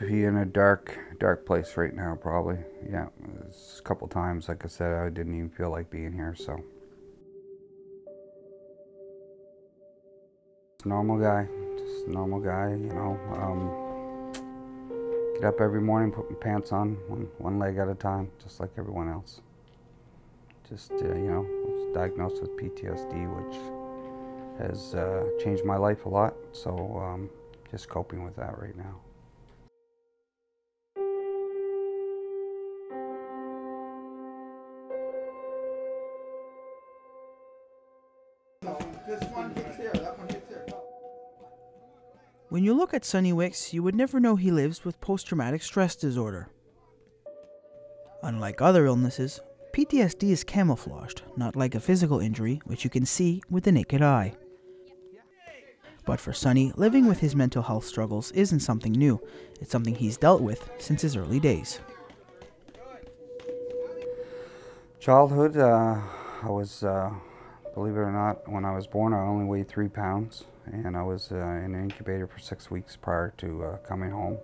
be in a dark place right now, probably. Yeah, there's a couple times, like I said, I didn't even feel like being here, so. Normal guy, just a normal guy, you know. Get up every morning, put my pants on, one leg at a time, just like everyone else. Just, you know, I was diagnosed with PTSD, which has changed my life a lot, so just coping with that right now. This one hits here, that one hits here. When you look at Sonny Wicks, you would never know he lives with post-traumatic stress disorder. Unlike other illnesses, PTSD is camouflaged, not like a physical injury, which you can see with the naked eye. But for Sonny, living with his mental health struggles isn't something new. It's something he's dealt with since his early days. Childhood, I was, believe it or not, when I was born, I only weighed 3 pounds, and I was in an incubator for 6 weeks prior to coming home.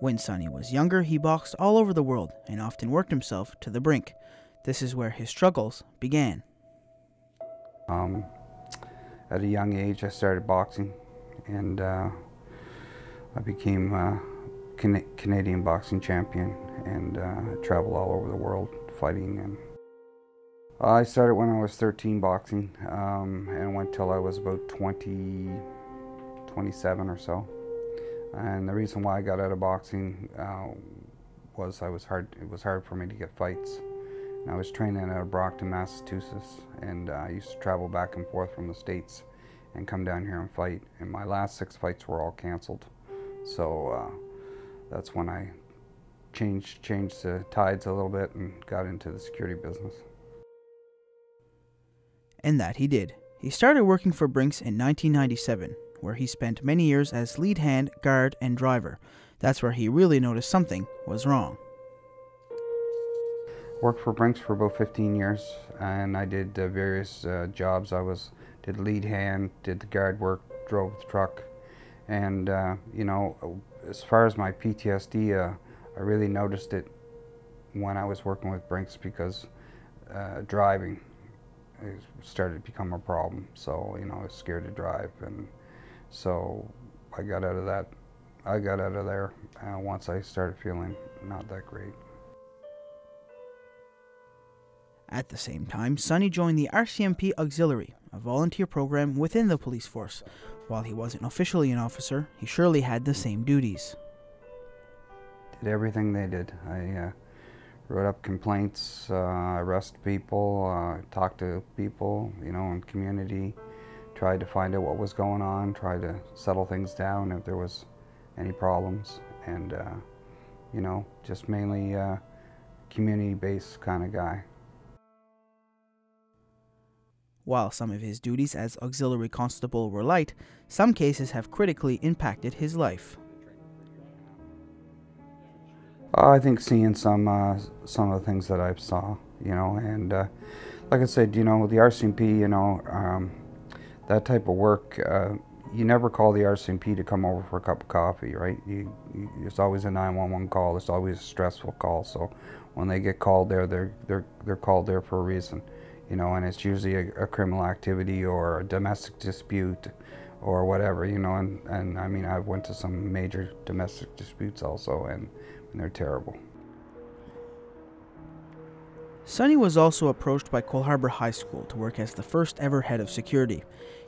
When Sonny was younger, he boxed all over the world and often worked himself to the brink. This is where his struggles began. At a young age, I started boxing, and I became Canadian boxing champion, and traveled all over the world fighting. And I started when I was 13 boxing, and went till I was about 27 or so. And the reason why I got out of boxing was it was hard for me to get fights. And I was training out of Brockton, Massachusetts, and I used to travel back and forth from the States and come down here and fight. And my last 6 fights were all canceled. So that's when I changed the tides a little bit and got into the security business. And that he did. He started working for Brinks in 1997, where he spent many years as lead hand, guard, and driver. That's where he really noticed something was wrong. Worked for Brinks for about 15 years, and I did various jobs. Did lead hand, did the guard work, drove the truck, and you know, as far as my PTSD, I really noticed it when I was working with Brinks, because driving started to become a problem. So, you know, I was scared to drive, and so I got out of that. I got out of there once I started feeling not that great. At the same time, Sonny joined the RCMP Auxiliary, a volunteer program within the police force. While he wasn't officially an officer, he surely had the same duties. Did everything they did. I wrote up complaints, arrested people, talked to people, you know, in community, tried to find out what was going on, tried to settle things down if there was any problems, and you know, just mainly community-based kind of guy. While some of his duties as auxiliary constable were light, some cases have critically impacted his life. I think seeing some of the things that I saw, you know, and like I said, you know, the RCMP, you know, that type of work, you never call the RCMP to come over for a cup of coffee, right? There's always a 911 call. There's always a stressful call. So when they get called there, they're called there for a reason, you know, and it's usually a criminal activity or a domestic dispute or whatever, you know, and I mean, I've went to some major domestic disputes also, and they're terrible. Sonny was also approached by Cole Harbour High School to work as the first ever head of security.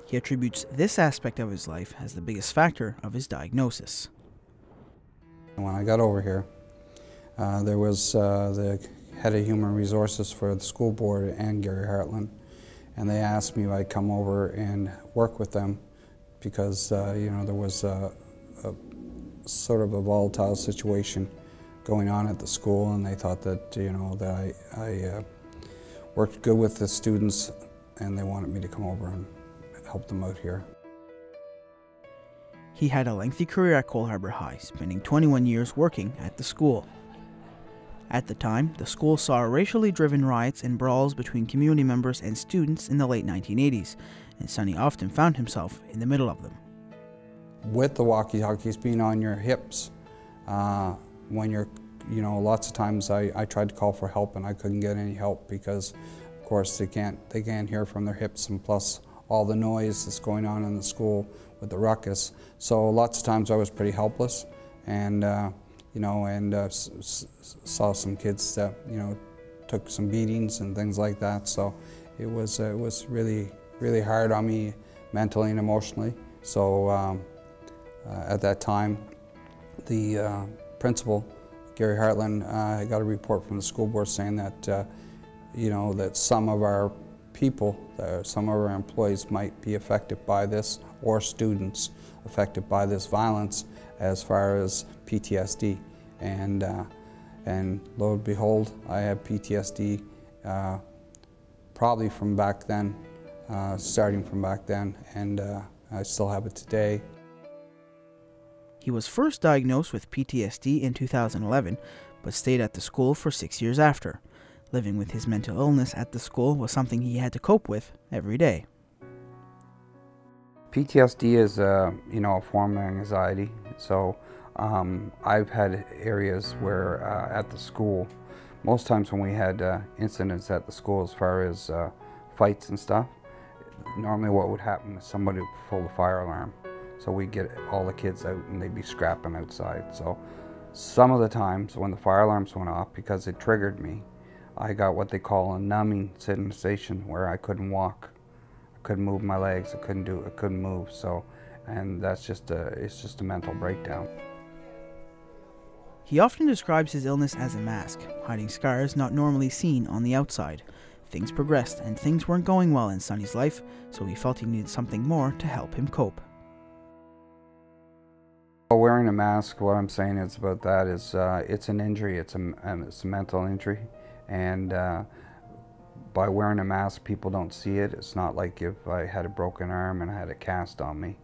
He attributes this aspect of his life as the biggest factor of his diagnosis. When I got over here, there was the head of human resources for the school board and Gary Hartland, and they asked me if I'd come over and work with them because you know, there was a sort of a volatile situation going on at the school, and they thought that, you know, that I worked good with the students, and they wanted me to come over and help them out here. He had a lengthy career at Cole Harbour High, spending 21 years working at the school. At the time, the school saw racially driven riots and brawls between community members and students in the late 1980s, and Sonny often found himself in the middle of them. With the walkie-talkies being on your hips, When you're, you know, lots of times I tried to call for help and I couldn't get any help because, of course, they can't hear from their hips, and plus all the noise that's going on in the school with the ruckus. So lots of times I was pretty helpless, and you know, and saw some kids that, you know, took some beatings and things like that. So it was really hard on me mentally and emotionally. So at that time, the principal, Gary Hartland, got a report from the school board saying that you know, that some of our people, some of our employees might be affected by this, or students affected by this violence as far as PTSD. And lo and behold, I have PTSD probably from back then, starting from back then, and I still have it today. He was first diagnosed with PTSD in 2011, but stayed at the school for 6 years after. Living with his mental illness at the school was something he had to cope with every day. PTSD is, you know, a form of anxiety. So I've had areas where at the school, most times when we had incidents at the school as far as fights and stuff, normally what would happen is somebody would pull the fire alarm. So we'd get all the kids out and they'd be scrapping outside. So some of the times when the fire alarms went off, because it triggered me, I got what they call a numbing sensation, where I couldn't walk, I couldn't move my legs, I couldn't move. So, and that's just it's just a mental breakdown. He often describes his illness as a mask, hiding scars not normally seen on the outside. Things progressed and things weren't going well in Sonny's life, so he felt he needed something more to help him cope. Wearing a mask, what I'm saying is about that is it's an injury, it's a mental injury, and by wearing a mask people don't see it. It's not like if I had a broken arm and I had a cast on me,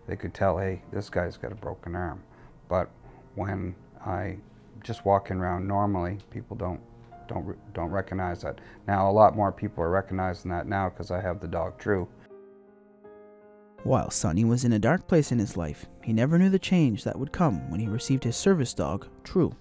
they could tell, hey, this guy's got a broken arm. But when I just walking around normally, people don't recognize that. Now a lot more people are recognizing that now because I have the dog True. While Sonny was in a dark place in his life, he never knew the change that would come when he received his service dog, True.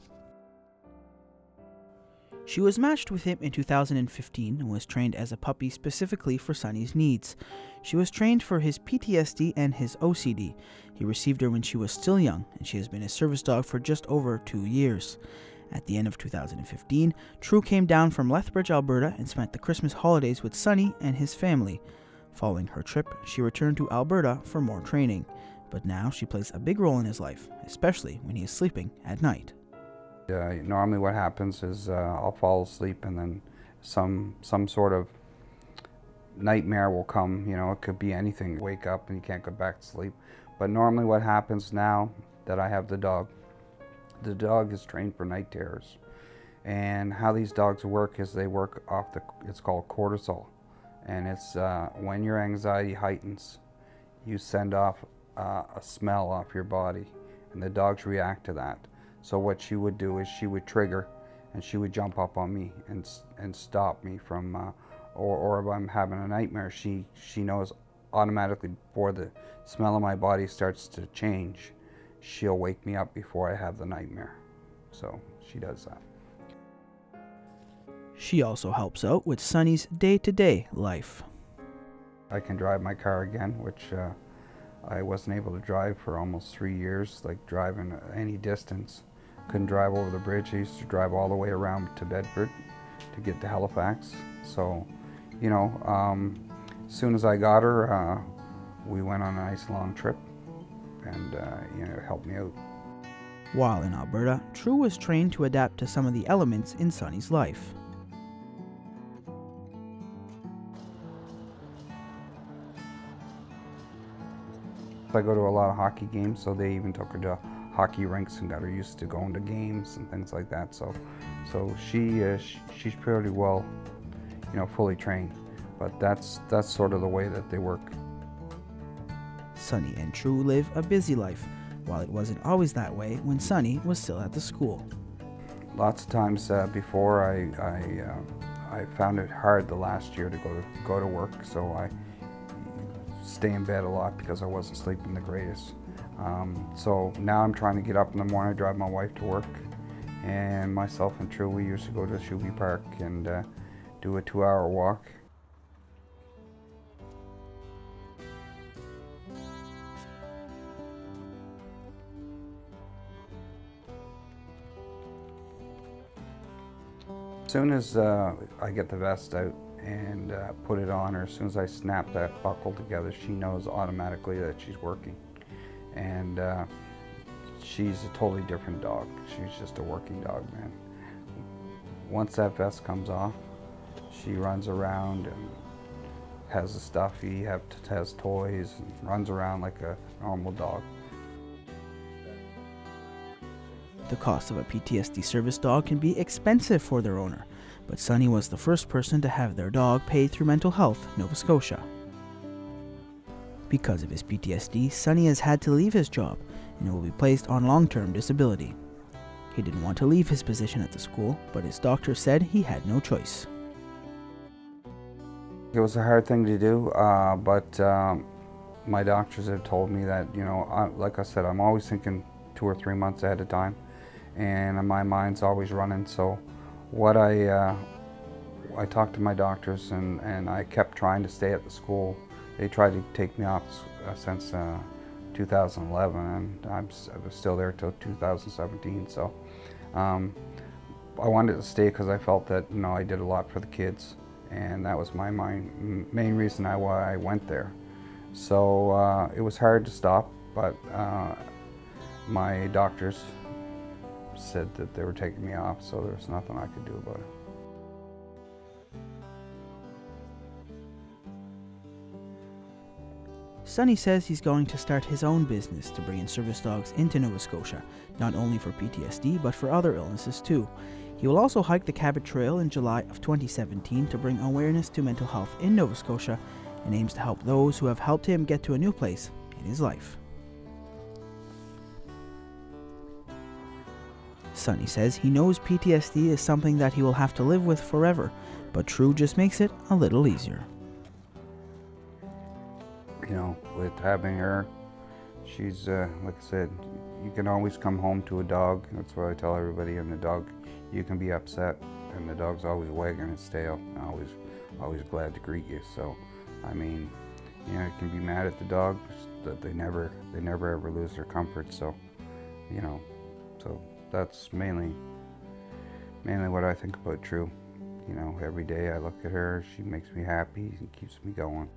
She was matched with him in 2015 and was trained as a puppy specifically for Sonny's needs. She was trained for his PTSD and his OCD. He received her when she was still young, and she has been his service dog for just over 2 years. At the end of 2015, True came down from Lethbridge, Alberta and spent the Christmas holidays with Sonny and his family. Following her trip, she returned to Alberta for more training, but now she plays a big role in his life, especially when he is sleeping at night. Normally what happens is I'll fall asleep and then some sort of nightmare will come. You know, it could be anything. Wake up and you can't go back to sleep. But normally what happens now that I have the dog is trained for night terrors. And how these dogs work is they work off it's called cortisol. And it's when your anxiety heightens, you send off a smell off your body, and the dogs react to that. So what she would do is she would trigger, and she would jump up on me and stop me from, or if I'm having a nightmare, she knows automatically before the smell of my body starts to change, she'll wake me up before I have the nightmare. So she does that. She also helps out with Sonny's day-to-day life. I can drive my car again, which I wasn't able to drive for almost 3 years, like driving any distance. Couldn't drive over the bridge. I used to drive all the way around to Bedford to get to Halifax. So, you know, as soon as I got her, we went on a nice long trip, and you know, it helped me out. While in Alberta, True was trained to adapt to some of the elements in Sonny's life. I go to a lot of hockey games, so they even took her to hockey rinks and got her used to going to games and things like that. So she's pretty well, you know, fully trained. But that's sort of the way that they work. Sonny and True live a busy life, while it wasn't always that way when Sonny was still at the school. Lots of times before I found it hard the last year to go to work, so I stay in bed a lot because I wasn't sleeping the greatest. So now I'm trying to get up in the morning, drive my wife to work, and myself and True, we used to go to Shuby Park and do a 2-hour walk. As soon as I get the vest out and put it on her, as soon as I snap that buckle together, she knows automatically that she's working. And she's a totally different dog. She's just a working dog, man. Once that vest comes off, she runs around and has the stuffy, has toys, and runs around like a normal dog. The cost of a PTSD service dog can be expensive for their owner, but Sonny was the first person to have their dog paid through Mental Health Nova Scotia. Because of his PTSD, Sonny has had to leave his job and will be placed on long-term disability. He didn't want to leave his position at the school, but his doctor said he had no choice. It was a hard thing to do, but my doctors have told me that, you know, like I said, I'm always thinking 2 or 3 months ahead of time, and my mind's always running. So what I talked to my doctors, and I kept trying to stay at the school. They tried to take me off since 2011, and I was still there till 2017. So I wanted to stay because I felt that, you know, I did a lot for the kids, and that was my main reason why I went there. So it was hard to stop, but my doctors said that they were taking me off, so there was nothing I could do about it. Sonny says he's going to start his own business to bring in service dogs into Nova Scotia, not only for PTSD, but for other illnesses too. He will also hike the Cabot Trail in July of 2017 to bring awareness to mental health in Nova Scotia, and aims to help those who have helped him get to a new place in his life. Sonny says he knows PTSD is something that he will have to live with forever, but True just makes it a little easier. You know, with having her, she's, like I said, you can always come home to a dog. That's what I tell everybody. And the dog, you can be upset, and the dog's always wagging its tail, and always glad to greet you. So, I mean, you know, you can be mad at the dog, that they never ever lose their comfort. So, you know, so that's mainly what I think about True. You know, every day I look at her, she makes me happy and keeps me going.